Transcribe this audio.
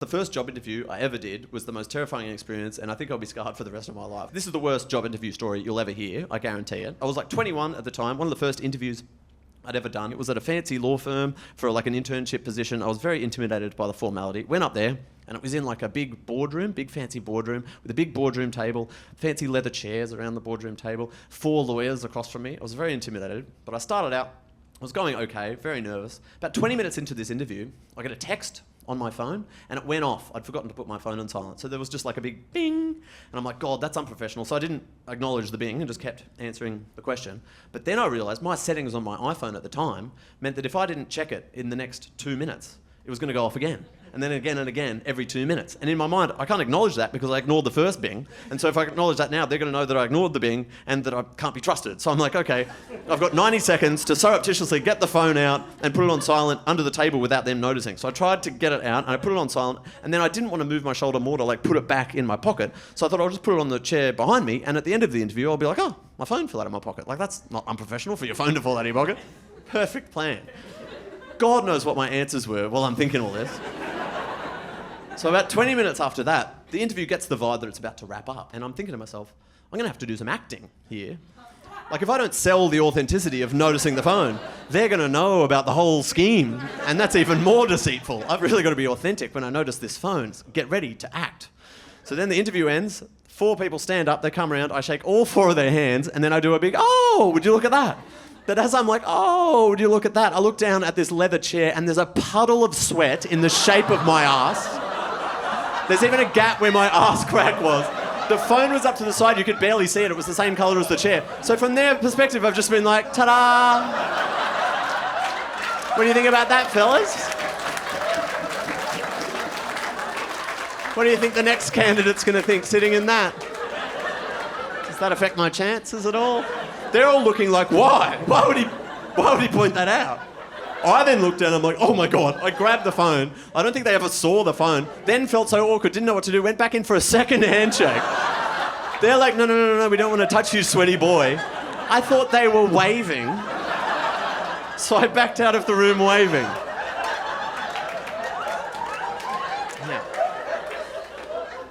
The first job interview I ever did was the most terrifying experience, and I think I'll be scarred for the rest of my life. This is the worst job interview story you'll ever hear, I guarantee it. I was like 21 at the time, one of the first interviews I'd ever done. It was at a fancy law firm for like an internship position. I was very intimidated by the formality. Went up there, and it was in like a big boardroom, big fancy boardroom, with a big boardroom table, fancy leather chairs around the boardroom table, 4 lawyers across from me. I was very intimidated, but I started out, I was going okay, very nervous. About 20 minutes into this interview, I get a text on my phone, and it went off. I'd forgotten to put my phone on silent. So there was just like a big bing, and I'm like, God, that's unprofessional. So I didn't acknowledge the bing and just kept answering the question. But then I realized my settings on my iPhone at the time meant that if I didn't check it in the next 2 minutes, it was going to go off again. And then again and again every 2 minutes. And in my mind, I can't acknowledge that because I ignored the first bing. And so if I acknowledge that now, they're going to know that I ignored the bing and that I can't be trusted. So I'm like, okay, I've got 90 seconds to surreptitiously get the phone out and put it on silent under the table without them noticing. So I tried to get it out and I put it on silent, and then I didn't want to move my shoulder more to like put it back in my pocket. So I thought I'll just put it on the chair behind me, and at the end of the interview, I'll be like, oh, my phone fell out of my pocket. Like, that's not unprofessional for your phone to fall out of your pocket. Perfect plan. God knows what my answers were while I'm thinking all this. So about 20 minutes after that, the interview gets the vibe that it's about to wrap up. And I'm thinking to myself, I'm going to have to do some acting here. Like, if I don't sell the authenticity of noticing the phone, they're going to know about the whole scheme. And that's even more deceitful. I've really got to be authentic when I notice this phone. Get ready to act. So then the interview ends. 4 people stand up. They come around. I shake all 4 of their hands. And then I do a big, oh, would you look at that? But as I'm like, oh, would you look at that? I look down at this leather chair, and there's a puddle of sweat in the shape of my ass. There's even a gap where my ass crack was. The phone was up to the side, you could barely see it. It was the same colour as the chair. So from their perspective, I've just been like, ta-da! What do you think about that, fellas? What do you think the next candidate's going to think sitting in that? Does that affect my chances at all? They're all looking like, why? Why would he point that out? I then looked down and I'm like, oh my God. I grabbed the phone. I don't think they ever saw the phone. Then felt so awkward, didn't know what to do, went back in for a second handshake. They're like, no, we don't want to touch you, sweaty boy. I thought they were waving. So I backed out of the room waving.